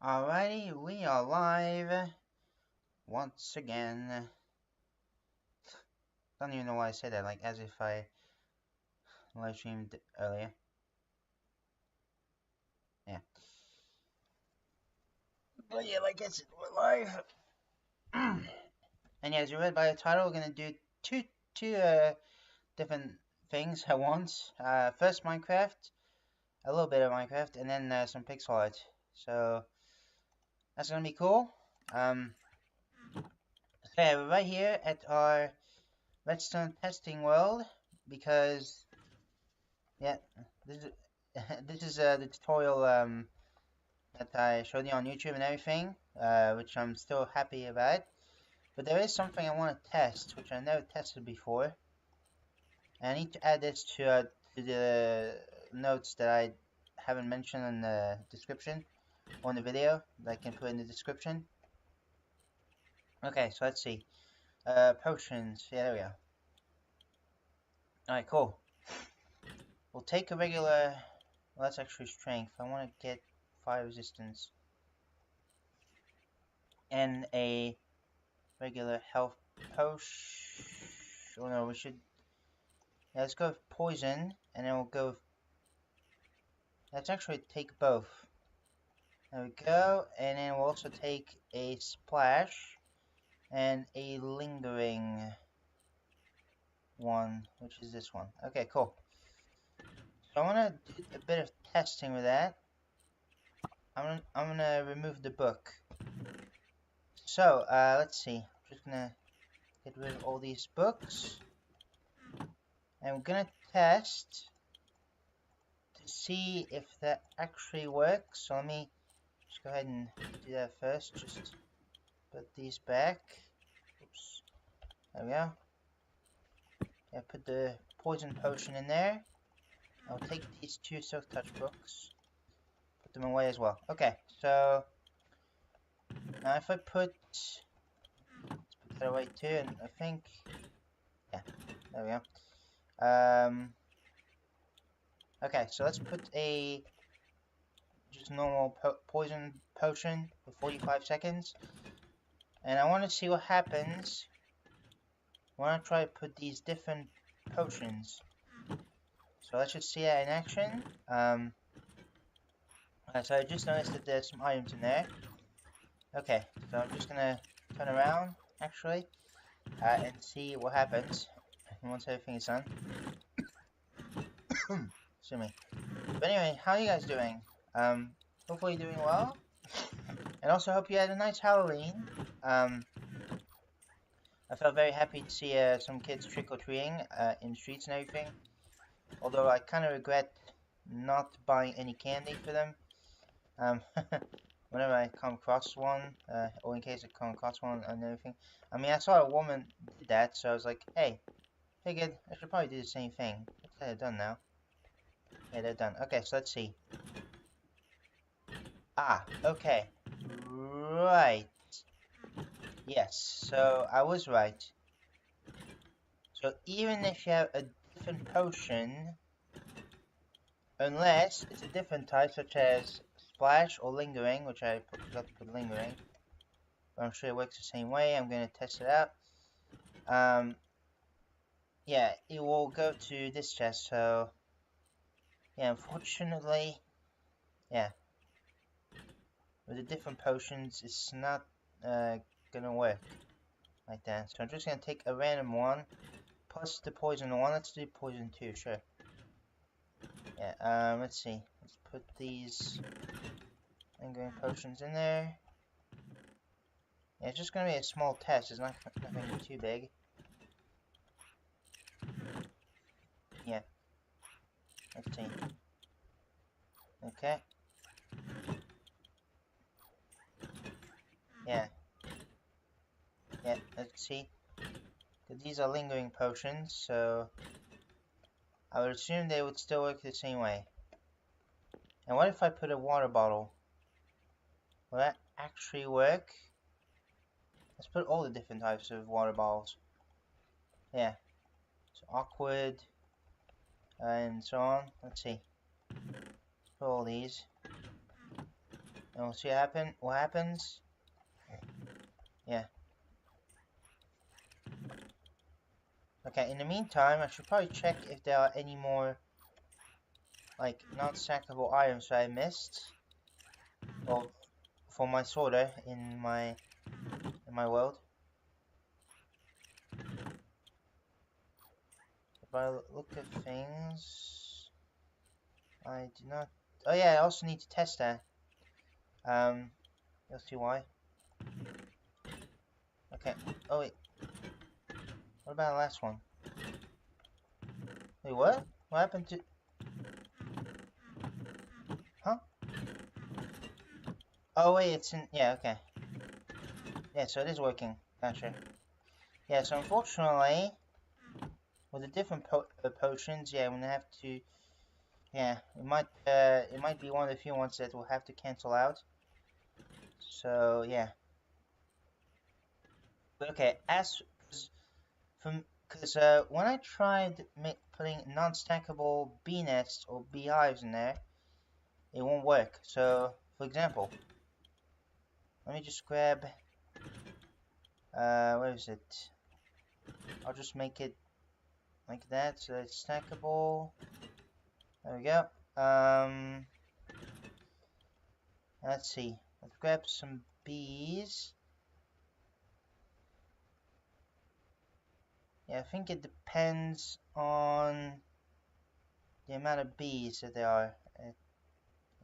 Alrighty, we are live once again. Don't even know why I said that, like as if I live streamed earlier. Yeah. But yeah, like I said, we're live. And yeah, as you read by the title, we're gonna do two different things at once. First Minecraft, a little bit of Minecraft, and then some pixel art. So that's gonna be cool. Okay, we're right here at our redstone testing world because yeah, this is the tutorial that I showed you on YouTube and everything, which I'm still happy about. But there is something I want to test, which I never tested before. And I need to add this to the notes that I haven't mentioned in the description or in the video that I can put in the description. Okay, so let's see. Potions. Yeah, there we go. Alright, cool. We'll take a regular... Well, that's actually strength. I want to get fire resistance. And a regular health potion. Oh no, we should... Yeah, let's go with poison. And then we'll go with... Let's actually take both. There we go. And then we'll also take a splash. And a lingering one, which is this one. Okay, cool. So I want to do a bit of testing with that. I'm gonna remove the book. So let's see. I'm just gonna get rid of all these books, and we're gonna test to see if that actually works. So let me just go ahead and do that first. Just put these back. Oops. There we go. Yeah, put the poison potion in there. I'll take these two silk touch books, put them away as well. Okay, so now if I let's put that away too, and I think, yeah, there we go. Okay, so let's put a just normal poison potion for 45 seconds, and I want to see what happens when I try to put these different potions. So let's just see that in action. So I just noticed that there's some items in there. Okay, so I'm just gonna turn around, actually, and see what happens once everything is done. Excuse me. But anyway, how are you guys doing? Hopefully you're doing well. And also hope you had a nice Halloween. I felt very happy to see some kids trick-or-treating in the streets and everything. Although I kind of regret not buying any candy for them. Whenever I come across one, or in case I come across one and everything. I mean, I saw a woman did that, so I was like, hey, figured I should probably do the same thing. Looks like they're done now. Yeah, they're done. Okay, so let's see. Ah, okay. Right. Yes, so I was right. So even if you have a different potion, unless it's a different type, such as splash or lingering, which I forgot to put lingering, but I'm sure it works the same way. I'm going to test it out. Yeah, it will go to this chest, so yeah, unfortunately, yeah, with the different potions, it's not gonna work like that. So I'm just gonna take a random one, plus the poison one. Let's do poison 2, sure. Yeah, let's see. Let's put these lingering potions in there. Yeah, it's just gonna be a small test. It's not nothing too big. Yeah. Let's see. Okay. Yeah. Yeah, let's see. Because these are lingering potions, so I would assume they would still work the same way. And what if I put a water bottle? Will that actually work? Let's put all the different types of water bottles. Yeah. So awkward. And so on. Let's see. Let's put all these. and we'll see what happens. Yeah. Okay, in the meantime, I should probably check if there are any more, like, non-stackable items that I missed. Or for my sorter in my world. If I look at things, I do not. Oh yeah, I also need to test that. You'll see why. Okay. Oh wait. What about the last one? Wait, what? What happened to? Huh? Oh wait, it's in. Yeah, okay. Yeah, so it is working. Gotcha. Yeah, so unfortunately, with the different potions, yeah, I'm gonna have to. Yeah, it might be one of the few ones that we'll have to cancel out. So yeah. But okay, because when I tried putting non-stackable bee nests or beehives in there, it won't work. So, for example, let me just grab. Where is it? I'll just make it like that, so it's stackable. There we go. Let's see. Let's grab some bees. Yeah, I think it depends on the amount of bees that there are in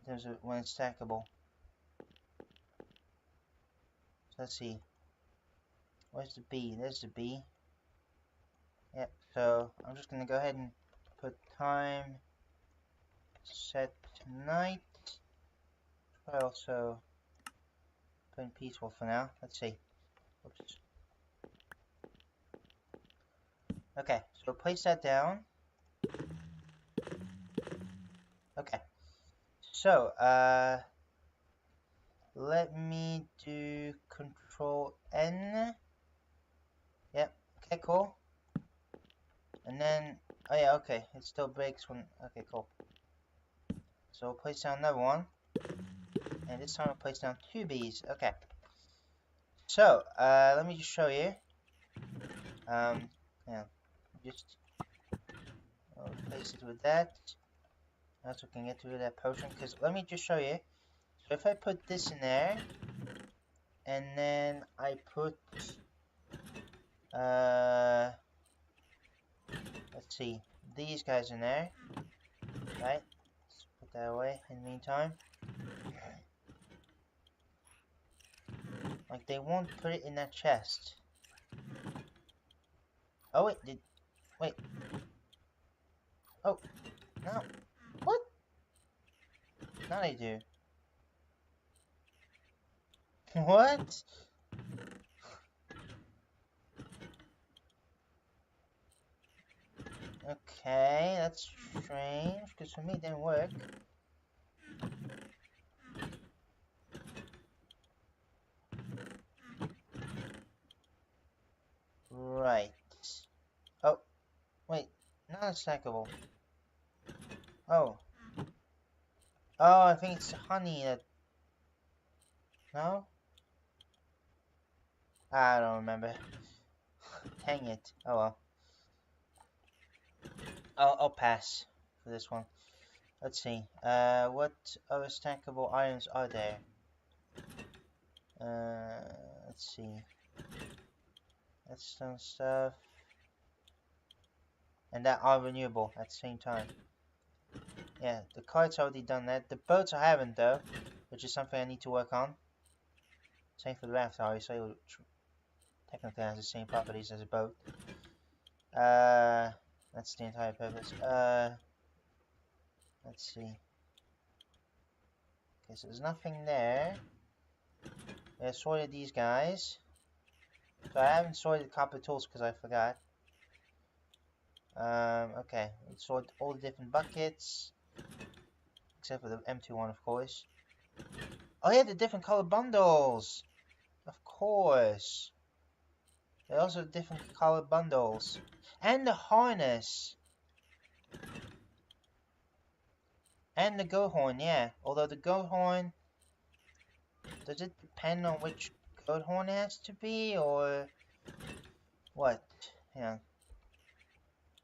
terms of when it's stackable. So let's see. Where's the bee? There's the bee. Yep, so I'm just gonna go ahead and put time set tonight. I also put in peaceful for now. Let's see. Oops. Okay, so place that down. Okay. So, let me do Control N. Yep, okay, cool. And then, oh yeah, okay, it still breaks when, okay, cool. So we'll place down another one. And this time we'll place down 2 bees. Okay. So, let me just show you. Yeah, just I'll replace it with that. Also can get rid of that potion, because let me just show you. So if I put this in there, and then I put, let's see, these guys in there, right? Let's put that away in the meantime. Like, they won't put it in that chest. Oh wait, wait. Oh, no. What? Now they do. What? Okay, that's strange, because for me it didn't work. Right. Oh, wait, not stackable. Oh. Oh, I think it's honey that... No? I don't remember. Dang it. Oh well. I'll pass for this one. Let's see. What other stackable items are there? Let's see. That's some stuff. And that are renewable at the same time. Yeah, the kite's already done that. The boats I haven't though, which is something I need to work on. Same for the raft, obviously, which technically has the same properties as a boat. That's the entire purpose. Let's see. Okay, so there's nothing there. I sorted these guys. So I haven't sorted the copper tools because I forgot. Okay, we sort all the different buckets. Except for the empty one, of course. Oh yeah, the different color bundles! Of course. There are also different color bundles. And the harness! And the goat horn, yeah. Although the goat horn Does it depend on which goat horn it has to be, or what? Yeah.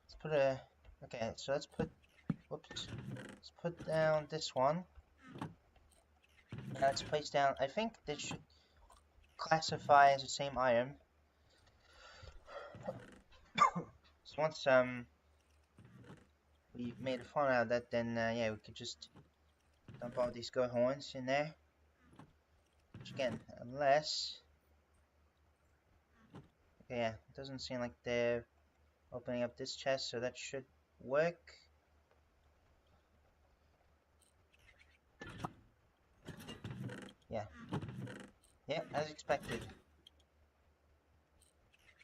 Let's put a... Okay, so let's put... Whoops. Let's put down this one. Now let's place down... I think this should classify as the same item. So once we made a fun out of that, then yeah, we could just dump all these goat horns in there. Which again, unless... Okay, yeah, it doesn't seem like they're opening up this chest, so that should work. Yeah. Yeah, as expected.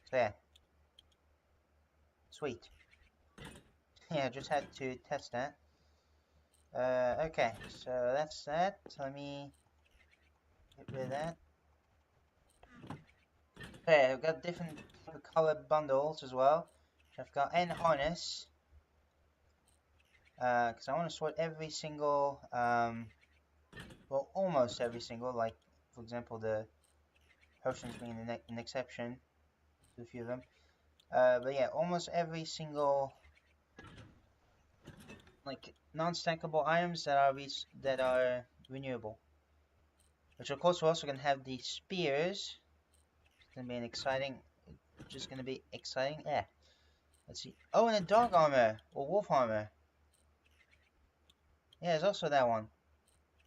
So yeah. Sweet. Yeah, just had to test that. Okay, so that's that. Let me get rid of that. Okay, I've got different color bundles as well. I've got and harness. Because I want to sort every single, well, almost every single, like, for example, the potions being an exception to a few of them. But yeah, almost every single, like, non-stackable items that are renewable. Which, of course, we're also going to have the spears. It's going to be an exciting, just going to be exciting. Yeah. Let's see. Oh, and a dog armor, or wolf armor. Yeah, there's also that one.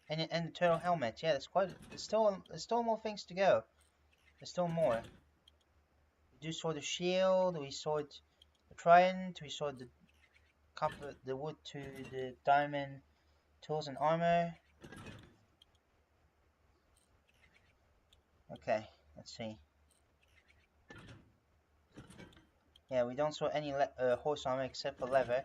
And the turtle helmet. Yeah, there's still more things to go. There's still more. We do sort the shield, we sort the trident, we sort the copper, the wood to the diamond tools and armor. Okay, let's see. Yeah, we don't sort any horse armor except for leather.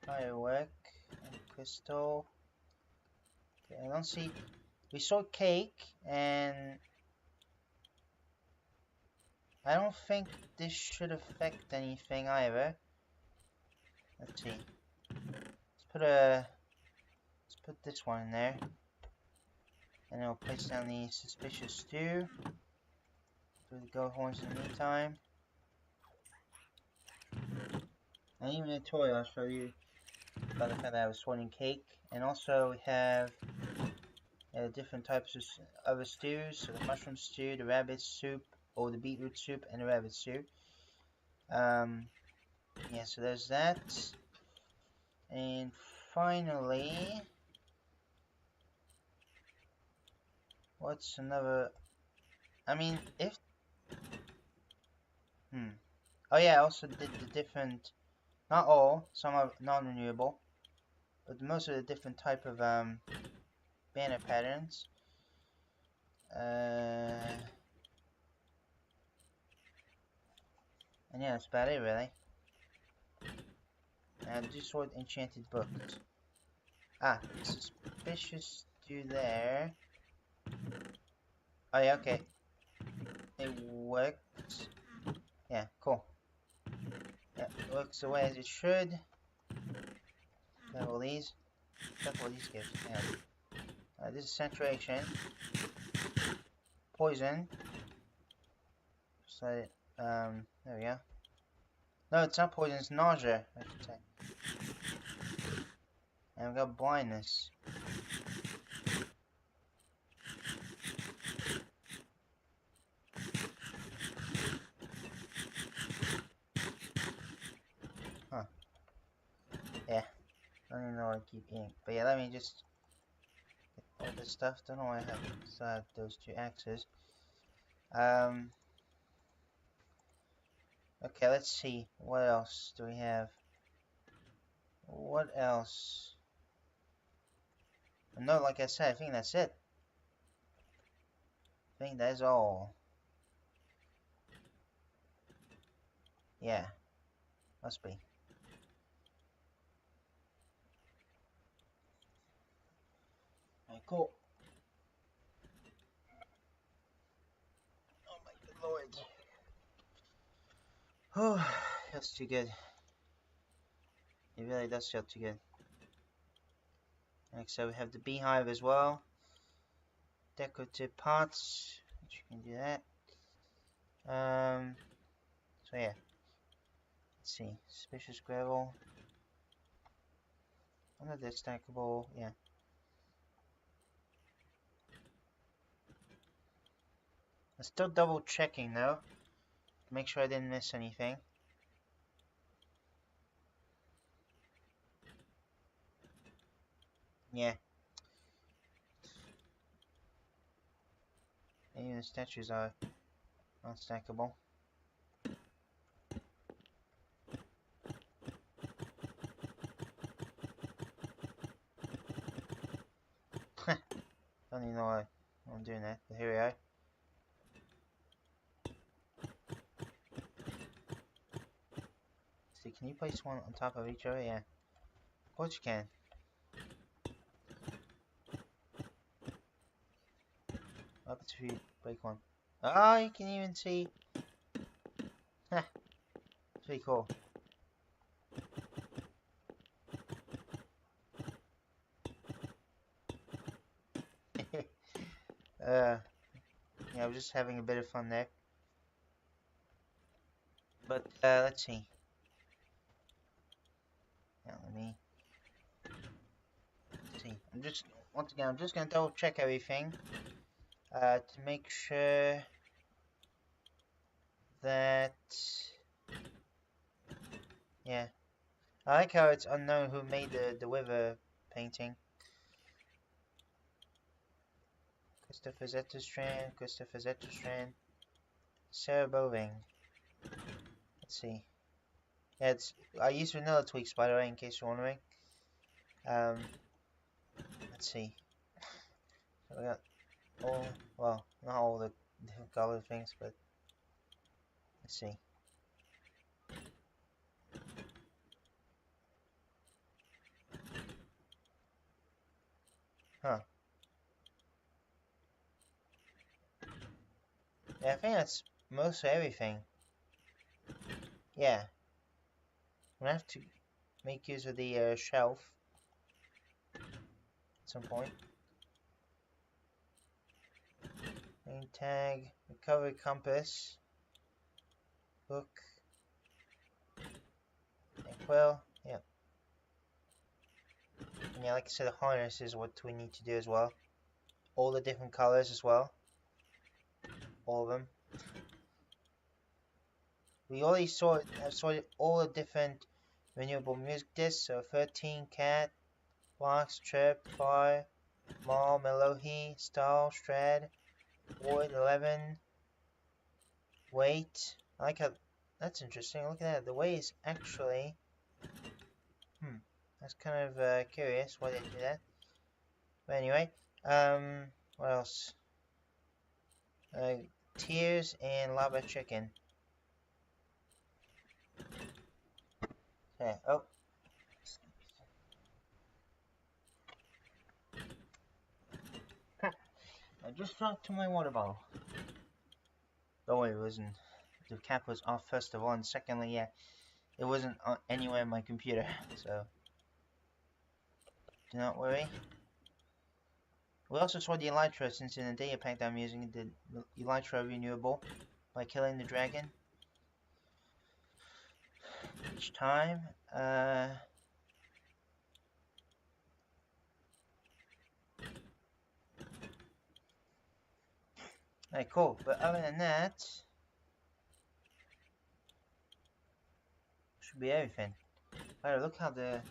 Firework and crystal. Okay, I don't see. We saw cake, and I don't think this should affect anything either. Let's see. Let's put this one in there, and then we'll place down the suspicious stew. Do the goat horns in the meantime. And even a toy, I'll show you about the fact that I was sorting cake. And also we have different types of other stews. So the mushroom stew, the rabbit soup, or the beetroot soup, and the rabbit stew. Yeah, so there's that. And finally, what's another? I mean, if oh yeah, I also did the different. Not all, some are non-renewable, but most of the different type of banner patterns. And yeah, that's about it really. Now do sort enchanted books. Ah, suspicious do there. Oh yeah, okay. It works. Yeah, cool. Yeah, it works the way as it should. Got all these. Got all these gifts. Yeah. This is saturation. Poison. So, there we go. No, it's not poison, it's nausea, I should say. And we've got blindness. Huh. Yeah. I don't even know what I keep eating. But yeah, let me just get all this stuff. Don't know why I have inside those two axes. Okay, let's see. What else do we have? What else? No, like I said, I think that's it. I think that's all. Yeah. Must be. Alright, cool. Oh my good lord. Oh, that's too good. It really does feel too good. Like so, we have the beehive as well. Decorative parts, which you can do that. So yeah. Let's see. Suspicious gravel. Another stackable, yeah. I'm still double checking though, to make sure I didn't miss anything. Yeah. Even the statues are unstackable. Don't even know why I'm doing that, but here we are. See, can you place one on top of each other? Yeah. Of course you can. What happens if you break one? Oh, you can even see. It's pretty cool. Yeah, I was just having a bit of fun there. But let's see. Now let me see. Once again, I'm just gonna double check everything to make sure that, yeah. I like how it's unknown who made the river painting. Christopher Zetterstrand, Sarah Boving. Let's see. Yeah, I use vanilla tweaks, by the way, in case you're wondering. Let's see. So we got all, well, not all the different color things, but let's see. Huh. Yeah, I think that's most of everything. Yeah. I'm gonna have to make use of the shelf at some point. Name tag, recovery compass, book, quill, yeah. And yeah, like I said, the harness is what we need to do as well. All the different colors as well. All of them. We already sorted all the different renewable music discs. So 13, cat, box, trip, fire, mall, melohi, style, strad, wood, 11, weight. I like how, that's interesting. Look at that. The weight is actually, that's kind of curious why they do that. But anyway, what else? Tears and lava chicken. Okay, oh. I just dropped to my water bottle. Don't worry, it wasn't. The cap was off first of all, and secondly, yeah, it wasn't anywhere in my computer, so do not worry. We also saw the elytra, since in the data pack that I'm using, the elytra renewable by killing the dragon each time. Alright, cool. But other than that, should be everything. Alright, look how the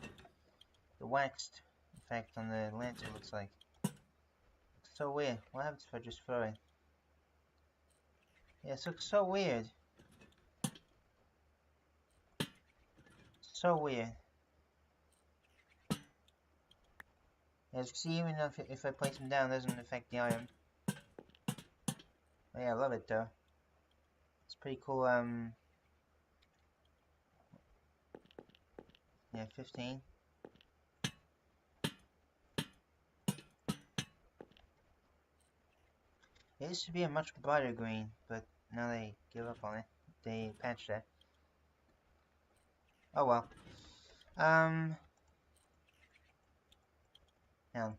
waxed effect on the lantern looks like. It's so weird. What happens if I just throw it? Yeah, it looks so weird. So weird. As you can see, even if I place them down, it doesn't affect the iron. Oh, yeah, I love it though. It's pretty cool. Yeah, 15. It used to be a much brighter green, but now they give up on it. They patched it. Oh well. Now,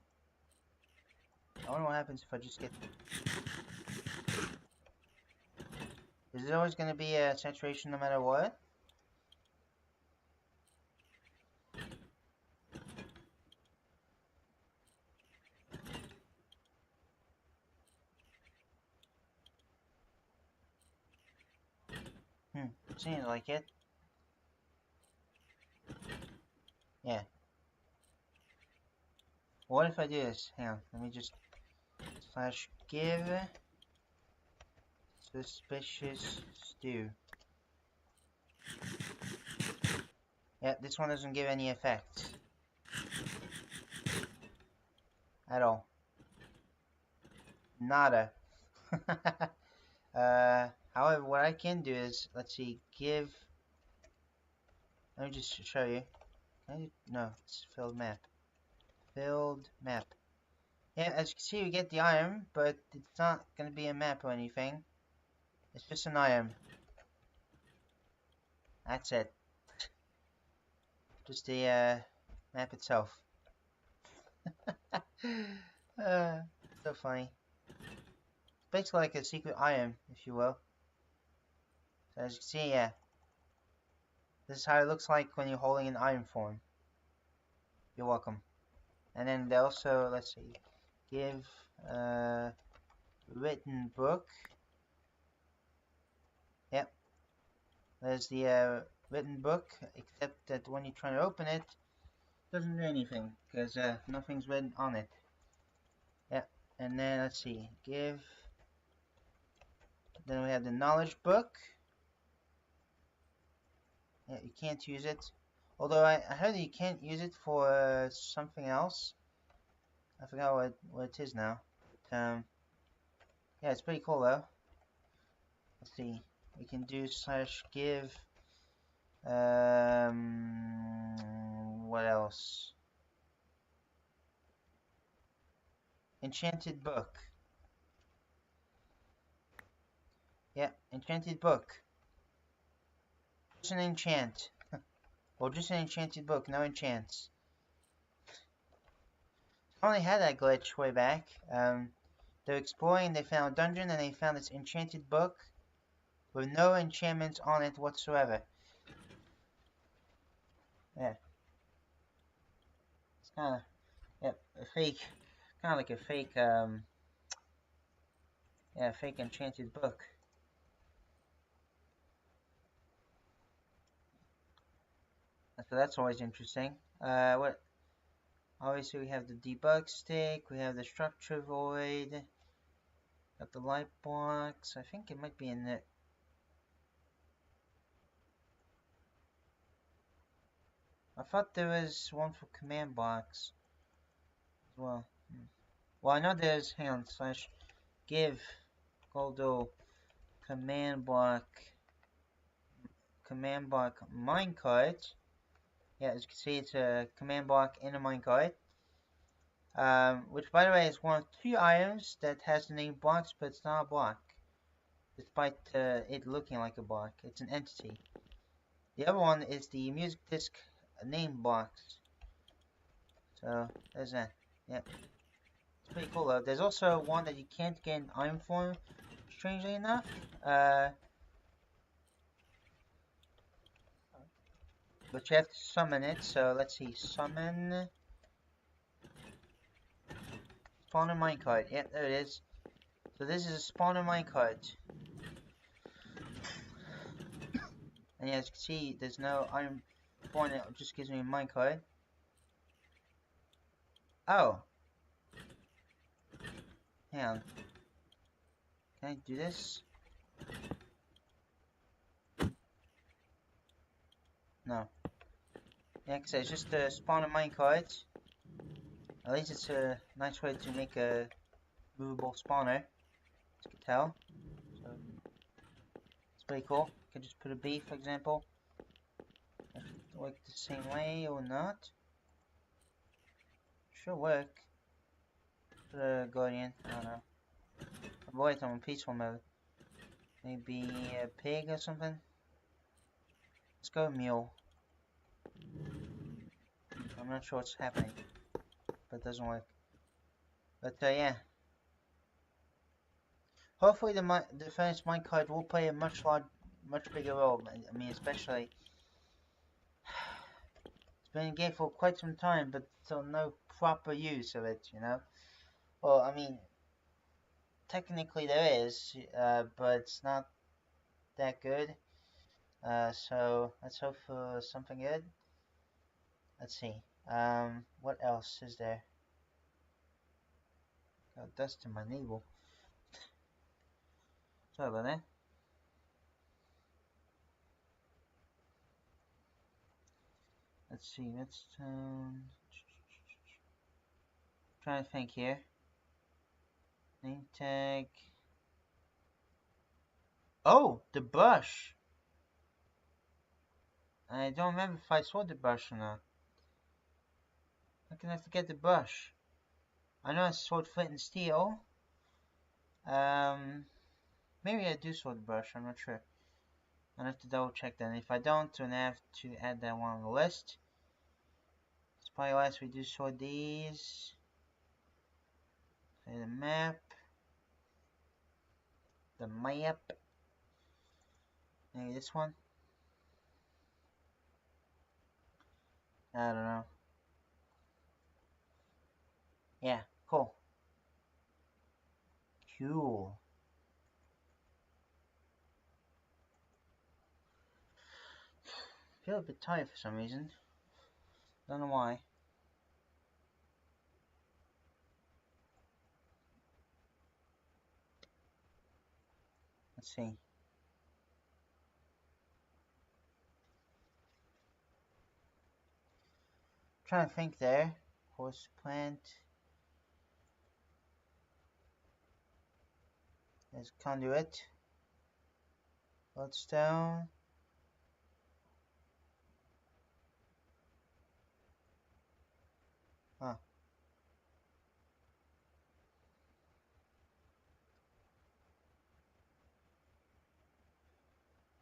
I wonder what happens if I just get... Is it always going to be a saturation no matter what? Seems like it. Yeah. What if I do this? Hang on, let me just / give suspicious stew. Yeah, this one doesn't give any effect at all. Nada. However, what I can do is, let's see, give... Let me just show you. No, it's filled map. Filled map. Yeah, as you can see, we get the item, but it's not going to be a map or anything. It's just an item. That's it. Just the map itself. So funny. It's basically like a secret item, if you will. So as you can see, yeah. This is how it looks like when you're holding an item form. You're welcome. And then they also, let's see, give written book. Yep. There's the written book, except that when you're trying to open it, it doesn't do anything, because nothing's written on it. Yep. And then, let's see, give... Then we have the knowledge book. Yeah, you can't use it. Although I heard you can't use it for something else. I forgot what it is now. But, yeah, it's pretty cool though. Let's see. We can do / give. What else? Enchanted book. Yeah, enchanted book. Just an enchant. Or just an enchanted book, no enchants. I only had that glitch way back. They're exploring, they found a dungeon, and they found this enchanted book with no enchantments on it whatsoever. Yeah. It's kinda, yep, a fake, kinda like a fake, yeah, fake enchanted book. So that's always interesting. What? Obviously, we have the debug stick, we have the structure void, got the light box. I think it might be in it. I thought there was one for command box as well. Well, I know there's, hang on, / give Goldo command block minecart. Yeah, as you can see, it's a command block in a minecart. Which, by the way, is one of 2 items that has the name blocks, but it's not a block. Despite it looking like a block. It's an entity. The other one is the music disc name box. So, there's that. Yep. It's pretty cool though. There's also one that you can't get in item form, strangely enough. But you have to summon it, so let's see, summon... Spawner minecart, yep, there it is. So this is a spawner minecart. And yeah, as you can see, there's no item form, it just gives me a minecart. Oh! Hang on. Can I do this? No. Yeah, because it's just a spawner minecart. At least it's a nice way to make a movable spawner, as you can tell. So, it's pretty cool. You can just put a bee, for example. It should work the same way or not. Should work. Put a guardian, I don't know. Avoid them in peaceful mode. Maybe a pig or something? Let's go mule. I'm not sure what's happening. it doesn't work. But yeah. Hopefully the French minecart will play a much bigger role. I mean, especially it's been in game for quite some time, but still no proper use of it. Well, I mean, technically there is, but it's not that good. So let's hope for something good. Let's see. What else is there? Got dust in my navel. Sorry about that. Let's see. Let's trying to think here. Name tag. Oh, the brush. I don't remember if I saw the brush or not. How can I forget the brush? I know I saw flint and steel. Maybe I do saw the brush, I'm not sure. I'll have to double check that. If I don't, then I have to add that one on the list. Spyglass, we do saw these. Okay, the map. Maybe this one. I don't know. Yeah, cool. Cool. I feel a bit tired for some reason. Don't know why. Let's see. Trying to think there. Horse plant. There's conduit. Bloodstone. Huh.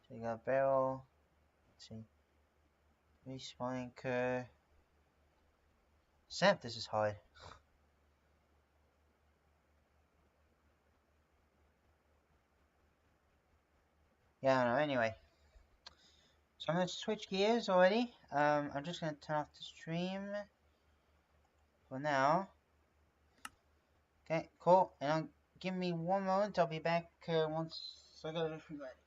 So you got barrel. Let's see. Respawn anchor. Sam, this is hard. Yeah, I don't know. Anyway. So I'm going to switch gears already. I'm just going to turn off the stream for now. Okay, cool. And give me one moment. I'll be back once I got everything ready.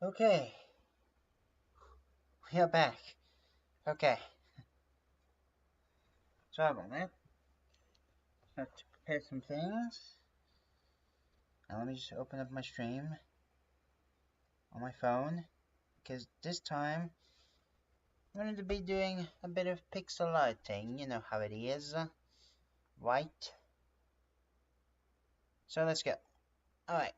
Okay, we are back. Okay. Sorry about that. Have to prepare some things. Now let me just open up my stream on my phone, because this time I'm going to be doing a bit of pixel arting. You know how it is, right? So let's go. Alright.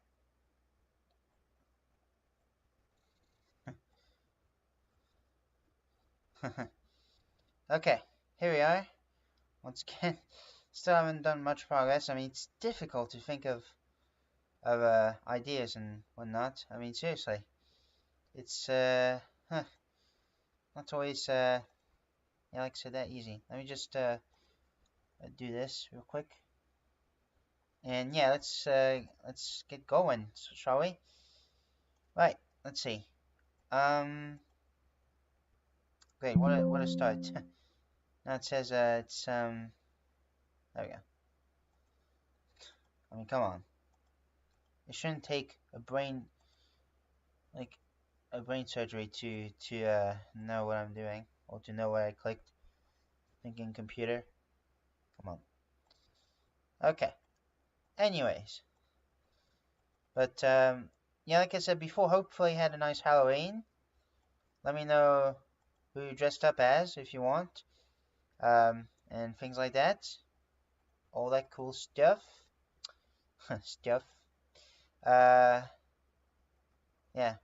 Okay, here we are. Once again, still haven't done much progress. I mean, it's difficult to think of ideas and whatnot. I mean, seriously, it's not always like I said, that easy. Let me just do this real quick, and yeah, let's get going, shall we? Right, let's see. Great. What a start. Now it says it's there we go. I mean, come on. It shouldn't take a brain surgery to know what I'm doing, or to know where I clicked. Thinking computer. Come on. Okay. Anyways. But yeah, like I said before, hopefully you had a nice Halloween. Let me know who you dressed up as if you want. And things like that. All that cool stuff. Stuff. Yeah, I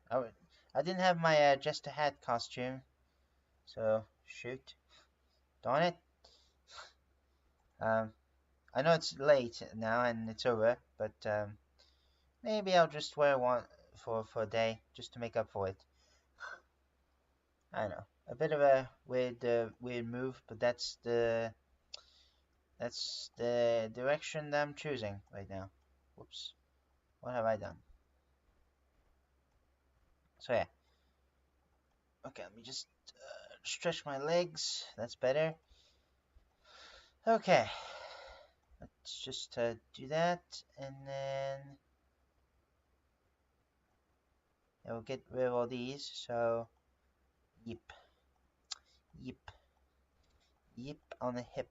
didn't have my just a hat costume, so shoot, darn it. I know it's late now and it's over, but maybe I'll just wear one for a day just to make up for it. I know, a bit of a weird move, but that's the direction that I'm choosing right now. Whoops, what have I done? So yeah. Okay, let me just stretch my legs. That's better. Okay. Let's just do that, and then we'll get rid of all these. So, yip on the hip.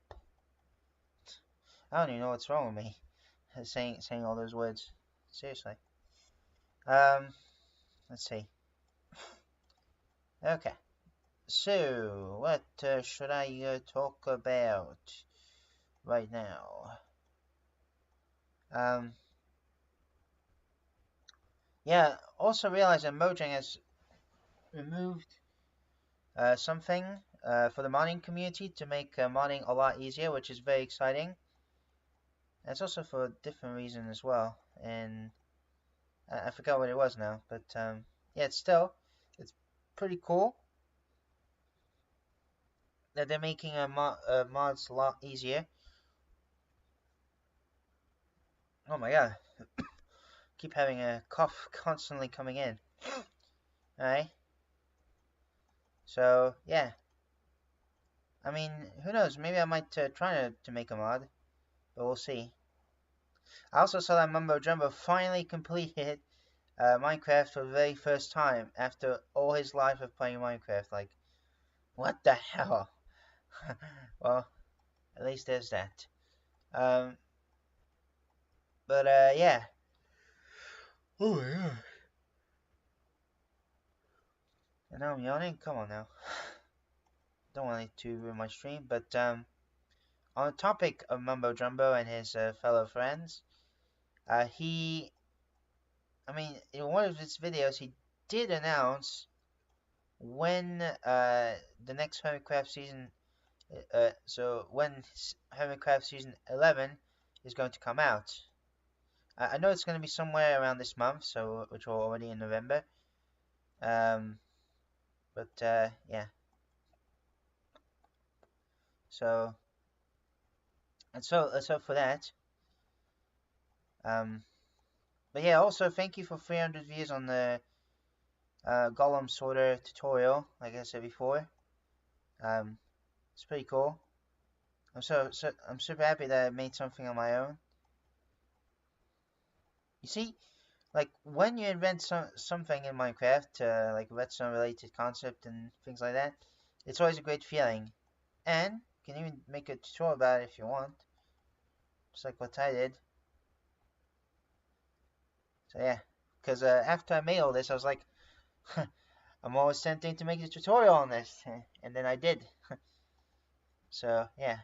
I don't even know what's wrong with me saying all those words. Seriously. Let's see. Okay. So, what should I talk about right now? Yeah, also realize that Mojang has removed something for the modding community to make modding a lot easier, which is very exciting. And it's also for a different reason as well, and I forgot what it was now, but yeah, it's pretty cool that they're making mods a lot easier. Oh my god. Keep having a cough constantly coming in. Alright. So, yeah. I mean, who knows? Maybe I might try to make a mod. But we'll see. I also saw that Mumbo Jumbo finally completed Minecraft for the very first time after all his life of playing Minecraft. Like, what the hell? Well, at least there's that. But yeah. Oh my god. And now I'm yawning? Come on now. Don't want it to ruin my stream, but on the topic of Mumbo Jumbo and his fellow friends, I mean, in one of his videos, he did announce when the next Hermitcraft season, so when Hermitcraft season 11 is going to come out. I know it's going to be somewhere around this month, so which we're already in November. But yeah. So let's hope for that. But yeah, also thank you for 300 views on the Golem Sorter tutorial, like I said before. It's pretty cool. I'm super happy that I made something on my own. You see, like when you invent something in Minecraft, like a redstone related concept and things like that, it's always a great feeling. And you can even make a tutorial about it if you want, just like what I did. So yeah, because after I made all this, I was like, I'm always tempting to make a tutorial on this, and then I did. So yeah,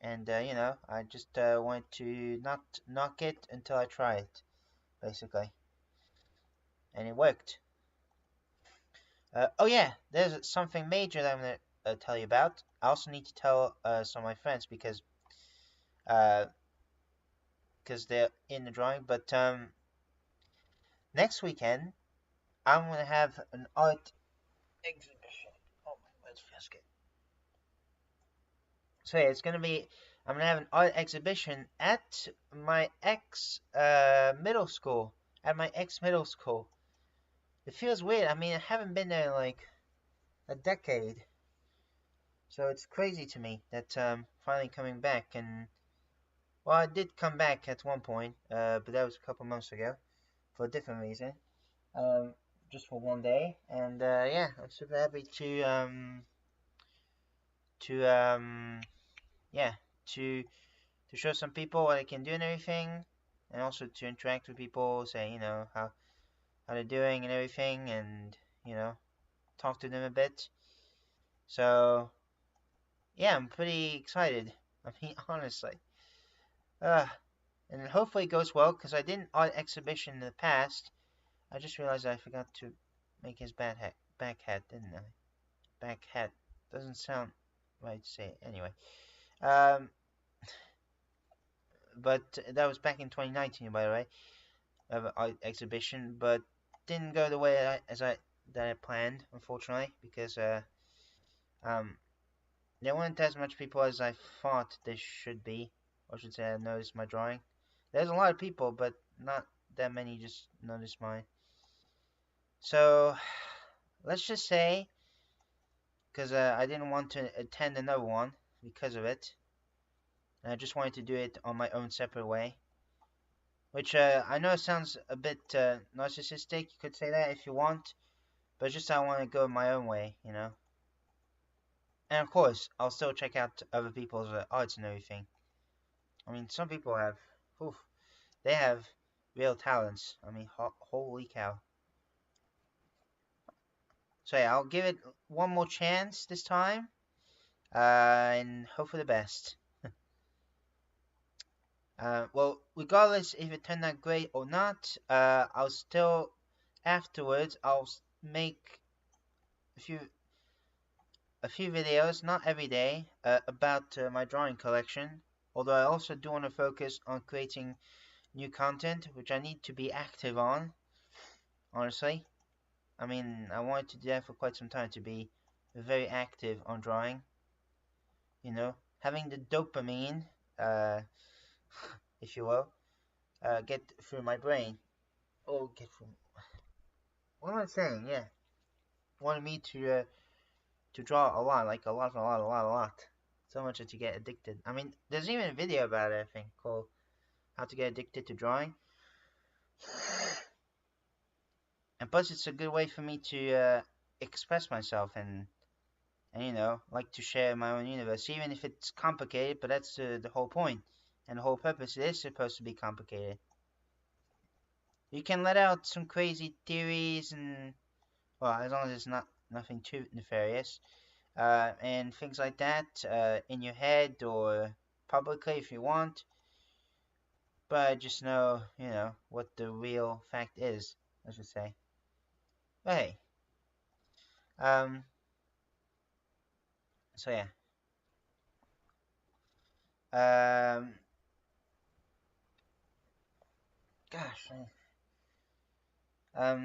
and you know, I just wanted to not knock it until I try it, basically, and it worked. Oh yeah, there's something major that I'm gonna tell you about. I also need to tell some of my friends because uh, they're in the drawing. But next weekend I'm gonna have an art exhibition. Oh my, where's Fiasco? So yeah, it's gonna be. I'm gonna have an art exhibition at my ex middle school. At my ex middle school. It feels weird. I mean, I haven't been there in like a decade. So it's crazy to me that finally coming back. And well, I did come back at one point, but that was a couple months ago for a different reason, just for one day. And yeah, I'm super happy to yeah to show some people what I can do and everything, and also to interact with people, say how they're doing and everything, and talk to them a bit. So yeah, I'm pretty excited. I mean, honestly. Uh, and hopefully it goes well, because I did an art exhibition in the past. I just realized I forgot to make his back hat, didn't I? Back hat. Doesn't sound right to say it. Anyway. Um, but that was back in 2019, by the way, of an art exhibition, but didn't go the way that I planned, unfortunately, because um, there weren't as much people as I thought there should be. Or I should say, I noticed my drawing. There's a lot of people, but not that many just noticed mine. So, let's just say, because I didn't want to attend another one because of it, and I just wanted to do it on my own separate way. Which I know sounds a bit narcissistic. You could say that if you want, but just I want to go my own way, you know. And of course, I'll still check out other people's arts and everything. I mean, some people have, oof, they have real talents. I mean, holy cow. So yeah, I'll give it one more chance this time, and hope for the best. Well, regardless if it turned out great or not, I'll still afterwards I'll make a few videos, not every day, about my drawing collection. Although I also do want to focus on creating new content, which I need to be active on. Honestly, I mean, I wanted to do that for quite some time, to be very active on drawing. Having the dopamine, uh, if you will, get through my brain. Oh, get through. What am I saying? Yeah, wanted me to draw a lot, like a lot, so much that you get addicted. I mean, there's even a video about it, I think, called "How to Get Addicted to Drawing." And plus, it's a good way for me to express myself and like to share my own universe, even if it's complicated. But that's the whole point, and the whole purpose. It is supposed to be complicated. You can let out some crazy theories, and well, as long as it's not nothing too nefarious, and things like that, in your head or publicly if you want. But just know, what the real fact is, I should say. But hey, um, so yeah, um, gosh,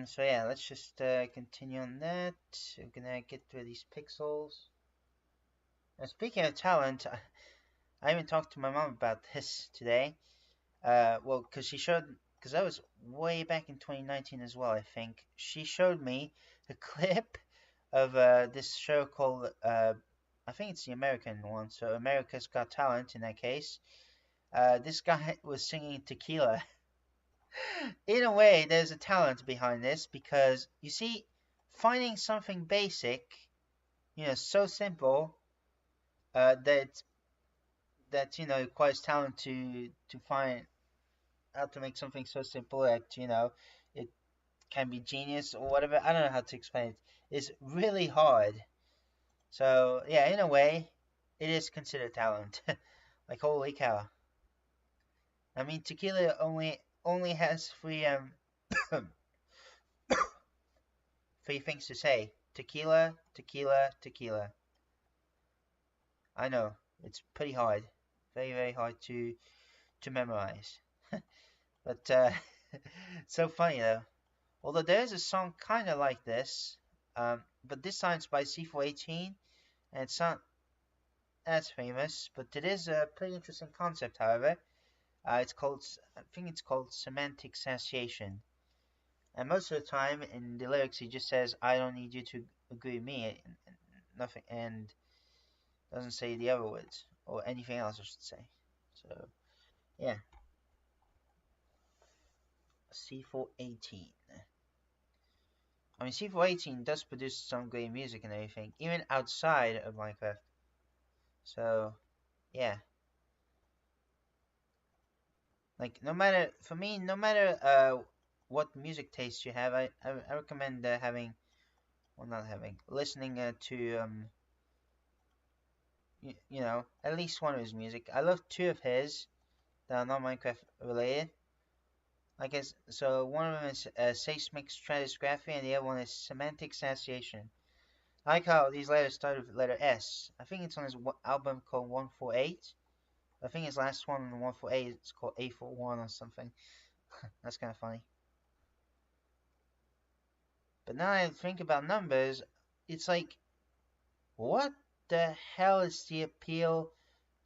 so yeah, let's just continue on that. We're gonna get through these pixels. Now, speaking of talent, I even talked to my mom about this today. Well, because that was way back in 2019 as well, I think. She showed me a clip of this show called, I think it's the American one, so America's Got Talent in that case. this guy was singing Tequila. In a way, there's a talent behind this because, you see, finding something basic, so simple, that requires talent to find how to make something so simple that, it can be genius or whatever. I don't know how to explain it. It's really hard. So, yeah, in a way, it is considered talent. Like, holy cow. I mean, tequila only has three things to say. Tequila, tequila, tequila. I know, it's pretty hard. Very, very hard to memorize. But, so funny though. Although there's a song kind of like this, but this time it's by C418, and it's not as famous, but it is a pretty interesting concept, however. I think it's called semantic satiation. And most of the time in the lyrics he just says, I don't need you to agree with me, and nothing, and doesn't say the other words, or anything else I should say. So, yeah. C418. I mean, C418 does produce some great music and everything, even outside of Minecraft. So, yeah. Like, no matter what music taste you have, I recommend listening to at least one of his music. I love two of his that are not Minecraft related. So one of them is seismic stratigraphy, and the other one is semantic satiation. I like how these letters start with the letter S. I think it's on his album called 148. I think his last one on 148 is called A41 or something. That's kind of funny. But now I think about numbers, it's like, what the hell is the appeal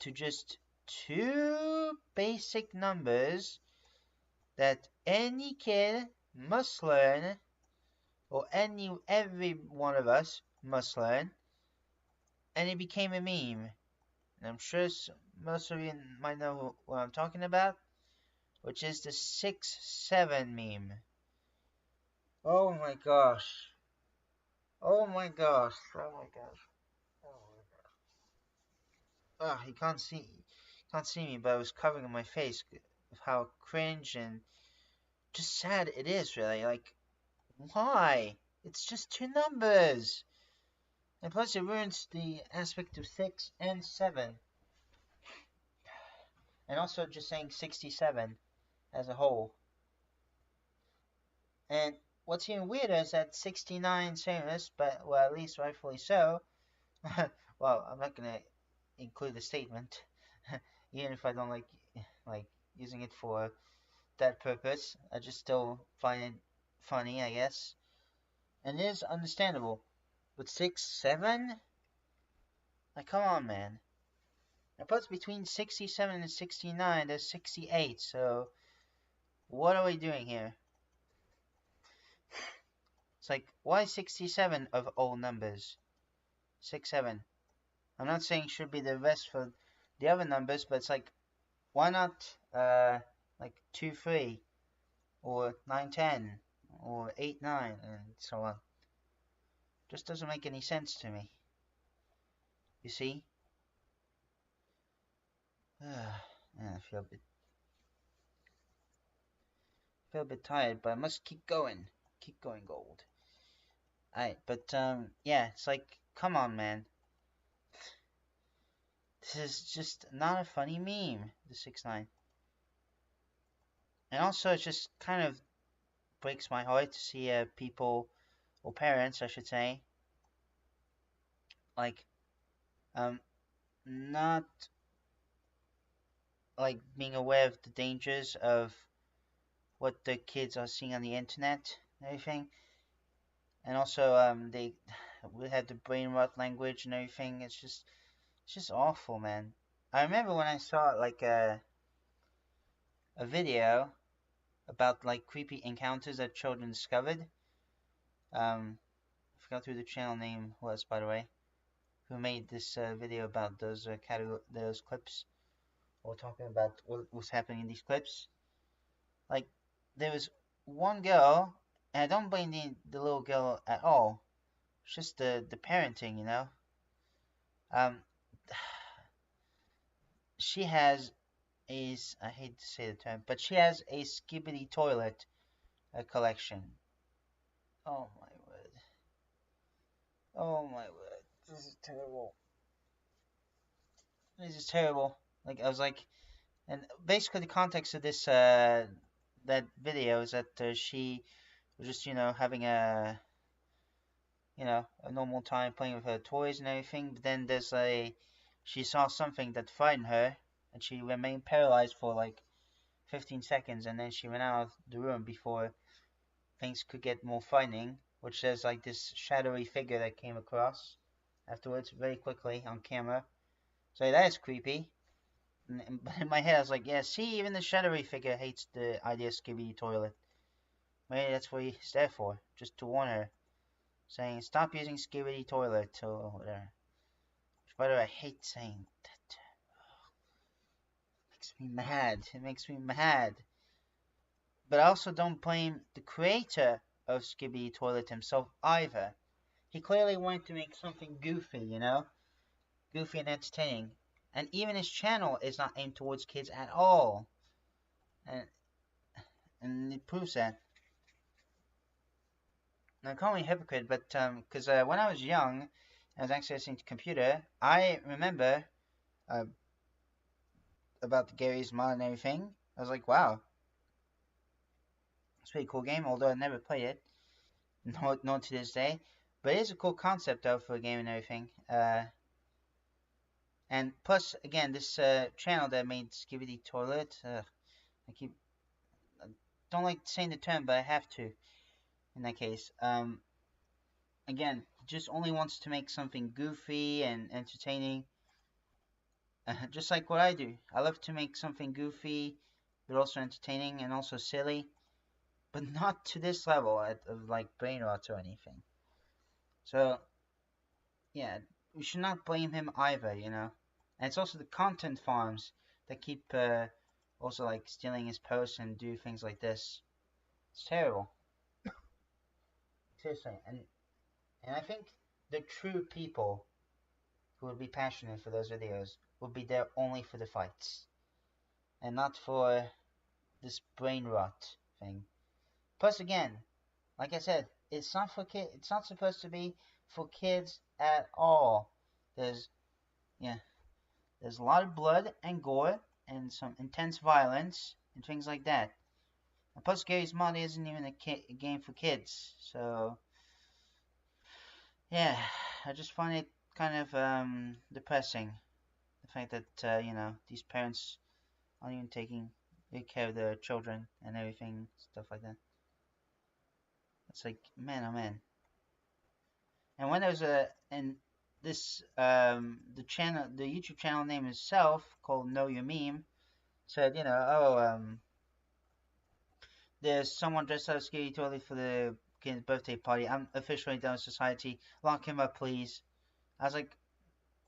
to just two basic numbers that any kid must learn, or every one of us must learn, and it became a meme? And I'm sure most of you might know what I'm talking about, which is the 6-7 meme. Oh my gosh. Oh my gosh. Oh my gosh. Oh my gosh. You can't see me, but I was covering my face with how cringe and just sad it is, really. Like, why? It's just two numbers. And plus it ruins the aspect of 6 and 7. And also just saying 67 as a whole. And what's even weirder is that 69 famous, but, well, at least rightfully so. Well, I'm not gonna include the statement, even if I don't like using it for that purpose. I just still find it funny, I guess. And it is understandable. But 6-7? Like, come on, man. Now, plus between 67 and 69, there's 68, so what are we doing here? It's like, why 67 of all numbers? 6-7. I'm not saying should be the rest for the other numbers, but it's like, why not like 2-3 or 9-10 or 8-9 and so on? Just doesn't make any sense to me. You see? I feel a bit tired, but I must keep going. Keep going, gold. Alright, but yeah, it's like, come on, man. This is just not a funny meme, the 6-9. And also, it just kind of breaks my heart to see people, or parents, I should say, like, not, like, being aware of the dangers of what the kids are seeing on the internet and everything. And also, they had the brain rot language and everything. It's just awful, man. I remember when I saw, like, a video about, like, creepy encounters that children discovered. I forgot who the channel name was, by the way, who made this video about those clips. or talking about what was happening in these clips. Like, there was one girl, and I don't blame the little girl at all. It's just the parenting, you know. She has I hate to say the term, but she has a skibbity toilet collection. Oh my word. Oh my word. This is terrible. This is terrible. Like, I was like, and basically the context of this, that video is that she was just, having a normal time playing with her toys and everything, but then she saw something that frightened her, and she remained paralyzed for like 15 seconds, and then she went out of the room before things could get more frightening, which there's like this shadowy figure that came across afterwards very quickly on camera. So that is creepy. But in my head I was like, yeah, see, even the shadowy figure hates the idea of skibbity toilet. Maybe that's what he's there for, just to warn her, saying stop using skibbity toilet or whatever. Which, by the way, I hate saying that. It makes me mad. It makes me mad. But I also don't blame the creator of Skibbity Toilet himself either. He clearly wanted to make something goofy, goofy and entertaining. And even his channel is not aimed towards kids at all. And it proves that. Now, call me a hypocrite, but because when I was young, I was accessing the computer, I remember about the Gary's mod and everything. I was like, wow, it's a pretty cool game, although I never played it, not to this day. But it is a cool concept though for a game and everything. And plus, again, this channel that made Skibbity Toilet, I don't like saying the term, but I have to in that case. Again, he just only wants to make something goofy and entertaining. Just like what I do. I love to make something goofy, but also entertaining and also silly. But not to this level of like brain rot or anything. So, yeah, we should not blame him either, And it's also the content farms that keep also like stealing his posts and do things like this. It's terrible. Seriously. And I think the true people who would be passionate for those videos would be there only for the fights. And not for this brain rot thing. Plus, again, like I said, it's not for kids. It's not supposed to be for kids at all. There's a lot of blood and gore and some intense violence and things like that. And plus, Gary's mod isn't even a game for kids, so yeah, I just find it kind of depressing. The fact that these parents aren't even taking good care of their children and everything, stuff like that. It's like, man, oh man. And when there's the YouTube channel name itself, called Know Your Meme, said, there's someone dressed up as Skibbity Toilet for the kid's birthday party. I'm officially done with society. Lock him up, please. I was like,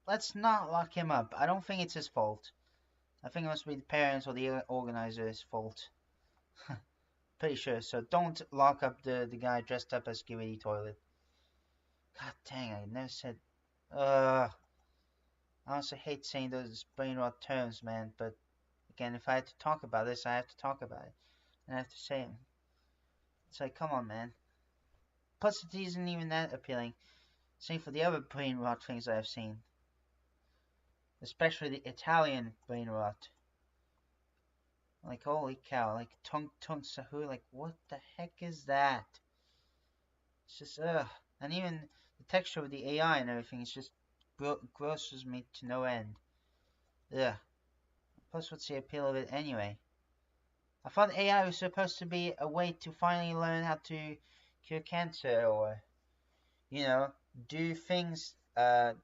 let's not lock him up. I don't think it's his fault. I think it must be the parents or the organizer's fault. Pretty sure. So don't lock up the guy dressed up as Skibbity Toilet. God dang, I never said. I also hate saying those brain rot terms, man. But again, if I had to talk about this, I have to talk about it. And I have to say them. It's like, come on, man. Plus, it isn't even that appealing. Same for the other brain rot things I've seen. Especially the Italian brain rot. Like, holy cow. Like, tung sahur. Like, what the heck is that? It's just, ugh. And even the texture of the AI and everything is just grosses me to no end. Ugh. Plus, what's the appeal of it anyway? I thought AI was supposed to be a way to finally learn how to cure cancer or, do things that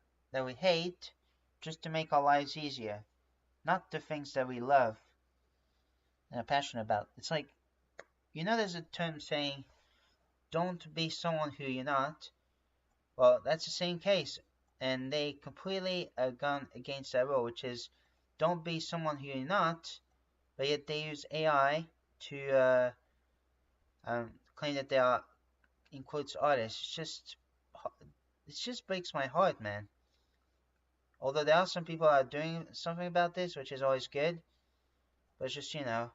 we hate just to make our lives easier. Not the things that we love and are passionate about. It's like, there's a term saying, don't be someone who you're not. Well, that's the same case. And they completely gone against that rule, which is, don't be someone who you're not, but yet they use AI to claim that they are, in quotes, artists. It just breaks my heart, man. Although there are some people that are doing something about this, which is always good, but it's just, let's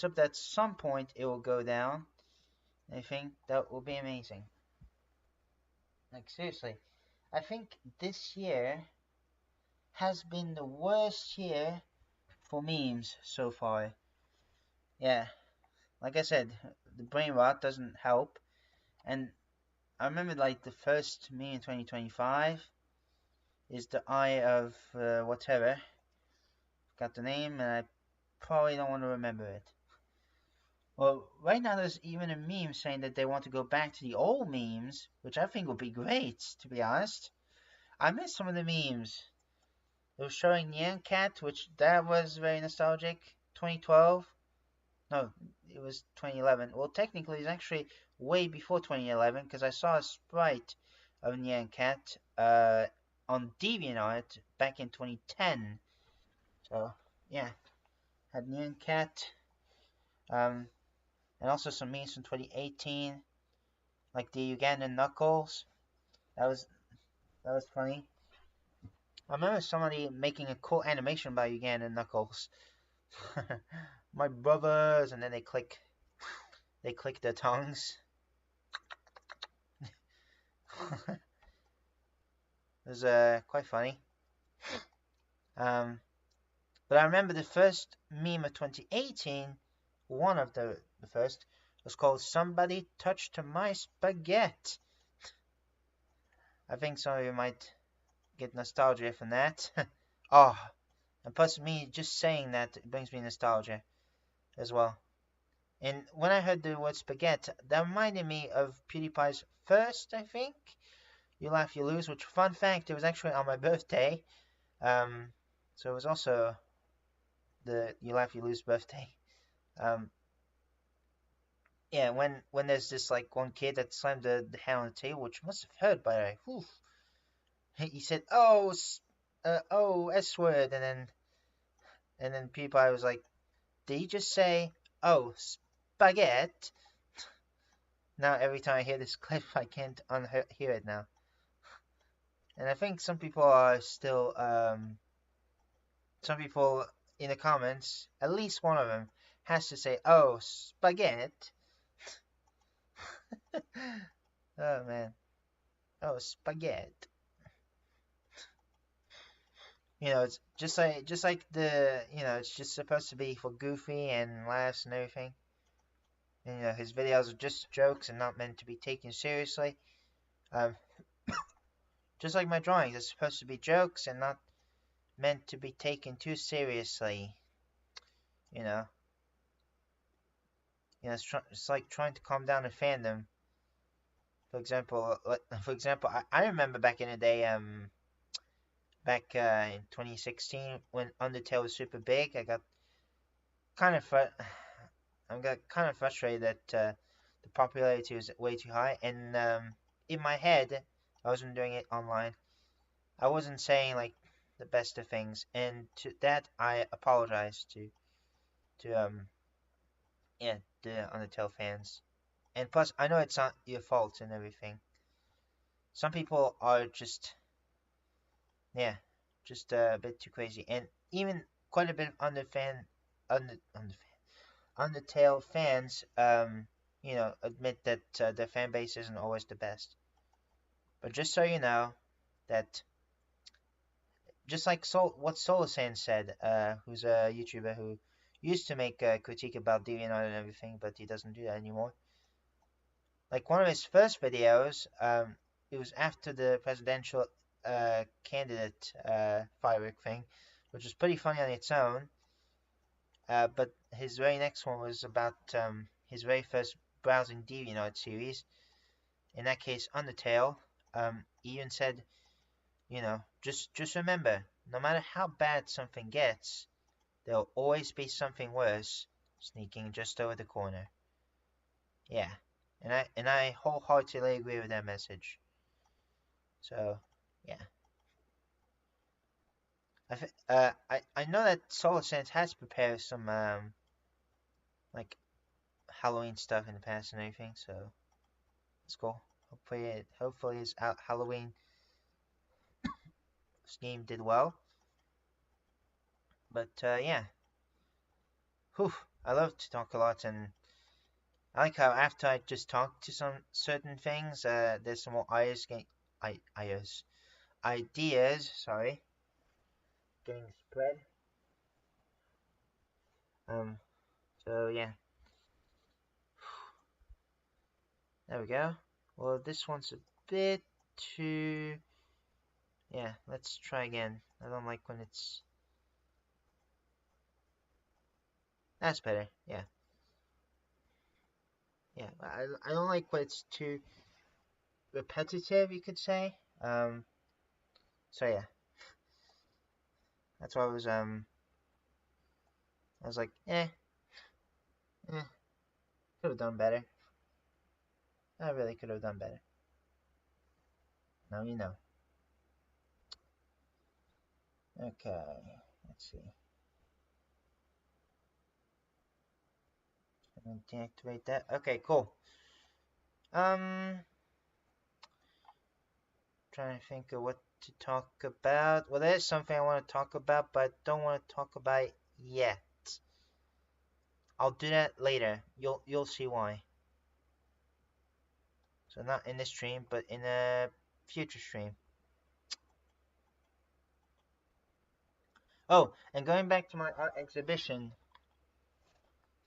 hope that at some point it will go down. I think that will be amazing. Like, seriously, I think this year has been the worst year for memes so far. Yeah, like I said, the brain rot doesn't help. And I remember, like, the first meme in 2025 is the eye of whatever. Got the name, and I probably don't want to remember it. Well, right now there's even a meme saying that they want to go back to the old memes, which I think would be great, to be honest. I miss some of the memes. They were showing Nyan Cat, which that was very nostalgic. 2012. No, it was 2011. Well, technically, it's actually way before 2011, because I saw a sprite of Nyan Cat on DeviantArt back in 2010. So, yeah. Had Nyan Cat. And also some memes from 2018, like the Ugandan Knuckles. That was funny. I remember somebody making a cool animation about Ugandan Knuckles. My brothers, and then they click their tongues. It was quite funny. But I remember the first meme of 2018. One of the first was called "Somebody Touched My Spaghetti." I think some of you might get nostalgia from that. Oh, and plus me just saying that brings me nostalgia as well. And when I heard the word spaghetti, that reminded me of PewDiePie's first, I think, You Laugh, You Lose, which, fun fact, it was actually on my birthday. So it was also the You Laugh, You Lose birthday. Yeah, when there's this, like, one kid that slammed the hand on the table, which must have hurt, by the way. Whew. He said, S word, and then PewDiePie was like, did he just say, oh, spaghetti? Now every time I hear this clip, I can't unhear it now. And I think some people are still, some people in the comments, at least one of them, has to say, oh, spaghetti. Oh, man. Oh, spaghetti. It's just like the, it's just supposed to be for goofy and laughs and everything. And, his videos are just jokes and not meant to be taken seriously. Just like my drawings, it's supposed to be jokes and not meant to be taken too seriously. It's like trying to calm down a fandom. For example, I remember back in the day, back in 2016 when Undertale was super big, I got kind of frustrated that the popularity was way too high, and in my head, I wasn't doing it online. I wasn't saying, like, the best of things, and to that I apologize to the Undertale fans. And plus, I know it's not your fault and everything. Some people are just a bit too crazy, and even quite a bit of Undertale fans, admit that their fan base isn't always the best. But just so you know, that just like what Solar-san said, who's a YouTuber who used to make a critique about DeviantArt and everything, but he doesn't do that anymore. Like, one of his first videos, it was after the presidential candidate firework thing, which was pretty funny on its own. But his very next one was about his very first browsing DeviantArt series. In that case, Undertale. He even said, just remember, no matter how bad something gets, there'll always be something worse sneaking just over the corner. Yeah, and I wholeheartedly agree with that message. So, yeah. I know that Solar Sense has prepared some like Halloween stuff in the past and everything, so it's cool. Hopefully his Halloween scheme did well. But yeah, whew, I love to talk a lot, and I like how after I just talk to some certain things, there's some more ideas. Sorry, getting spread. So yeah, there we go. Well, this one's a bit too. Yeah, let's try again. I don't like when it's. That's better. Yeah. Yeah, I don't like when it's too repetitive, you could say. So yeah, that's why I was like, could have done better. I really could have done better. Now you know. Okay, let's see. I'm gonna deactivate that. Okay, cool. Trying to think of what to talk about. Well, there's something I want to talk about, but don't want to talk about it yet. I'll do that later. You'll see why. So not in this stream, but in a future stream. Oh, and going back to my art exhibition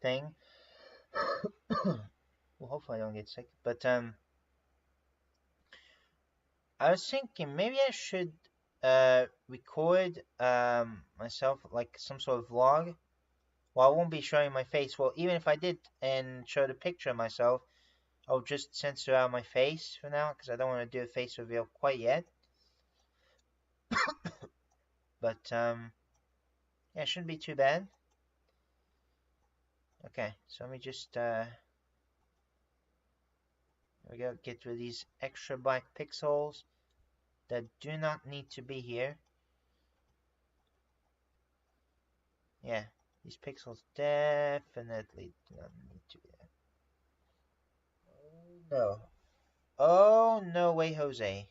thing. Well, hopefully I don't get sick. But I was thinking maybe I should record myself like some sort of vlog. Well, I won't be showing my face. Well, even if I did and showed a picture of myself, I'll just censor out my face for now because I don't want to do a face reveal quite yet. But yeah, it shouldn't be too bad. Okay, so let me just there we go. Get rid of these extra black pixels that do not need to be here. Yeah, these pixels definitely do not need to be there. Oh no. Oh no way, Jose.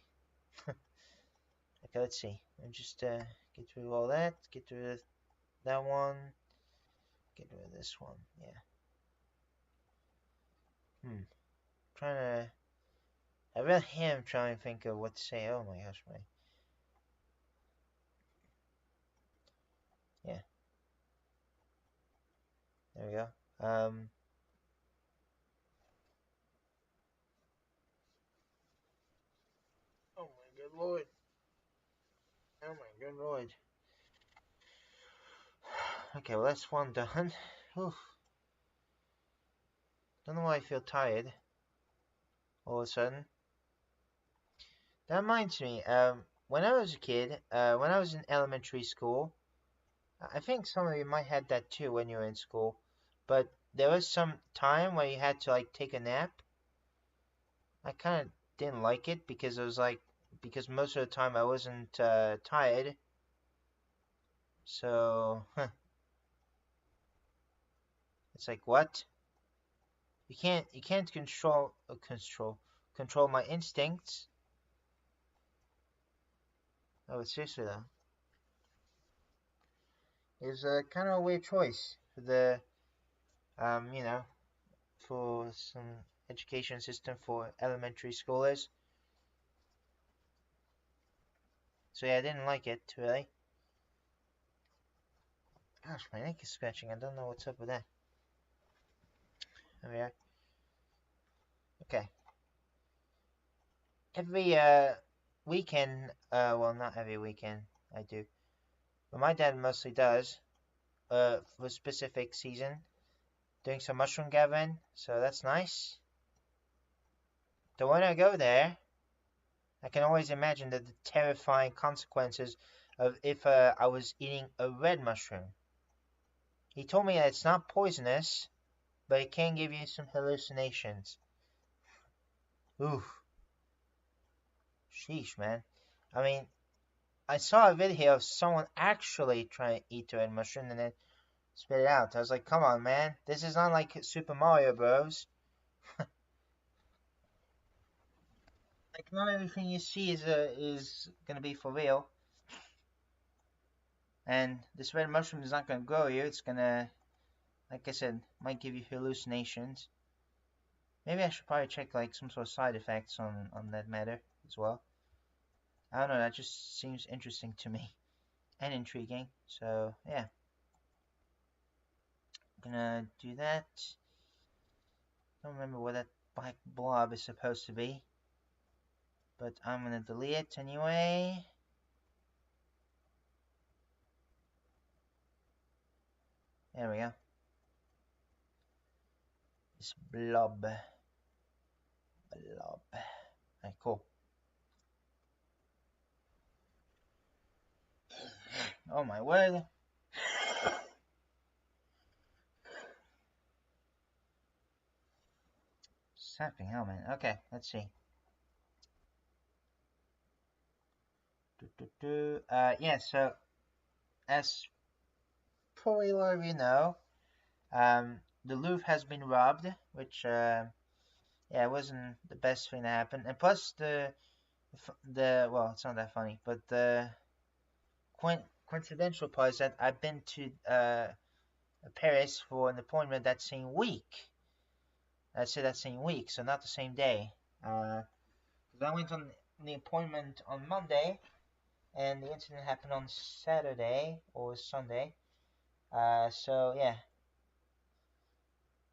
Okay, let's see. Let me just get rid of all that. Get rid of that one. Get rid of this one. Yeah. Trying to. I really am trying to think of what to say. Oh my gosh, my. Yeah. There we go. Oh my good lord. Oh my good lord. Okay, well that's one done. Oof. Don't know why I feel tired. All of a sudden. That reminds me, when I was a kid, when I was in elementary school, I think some of you might have that too when you were in school, but there was some time where you had to like take a nap. I kind of didn't like it because it was like, because most of the time I wasn't tired. So, it's like, what? You can't control my instincts. Oh, seriously though. It's kind of a weird choice for the, you know, for some education system for elementary schoolers. So yeah, I didn't like it, really. Gosh, my neck is scratching. I don't know what's up with that. There we are. Okay. Every weekend, well, not every weekend, I do. But my dad mostly does, for a specific season, doing some mushroom gathering, so that's nice. So when I go there, I can always imagine the terrifying consequences of if I was eating a red mushroom. He told me that it's not poisonous, but it can give you some hallucinations. Oof. Sheesh, man. I mean, I saw a video of someone actually trying to eat a mushroom and then spit it out. I was like, come on, man. This is not like Super Mario Bros. Like, not everything you see is gonna be for real. And this red mushroom is not gonna grow you. It's gonna, like I said, might give you hallucinations. Maybe I should probably check like some sort of side effects on that matter as well. I don't know, that just seems interesting to me and intriguing. So yeah, I'm gonna do that. Don't remember what that black blob is supposed to be, but I'm gonna delete it anyway. There we go. This blob. Alright, cool. Oh my word. Sapping hell, man. Okay, let's see. Yeah, so as probably a lot of you know, the Louvre has been robbed, which yeah, it wasn't the best thing that happened. And plus the well, it's not that funny, but the coincidental part is that I've been to Paris for an appointment that same week. I said that same week, so not the same day. Because I went on the appointment on Monday, and the incident happened on Saturday or Sunday. So yeah,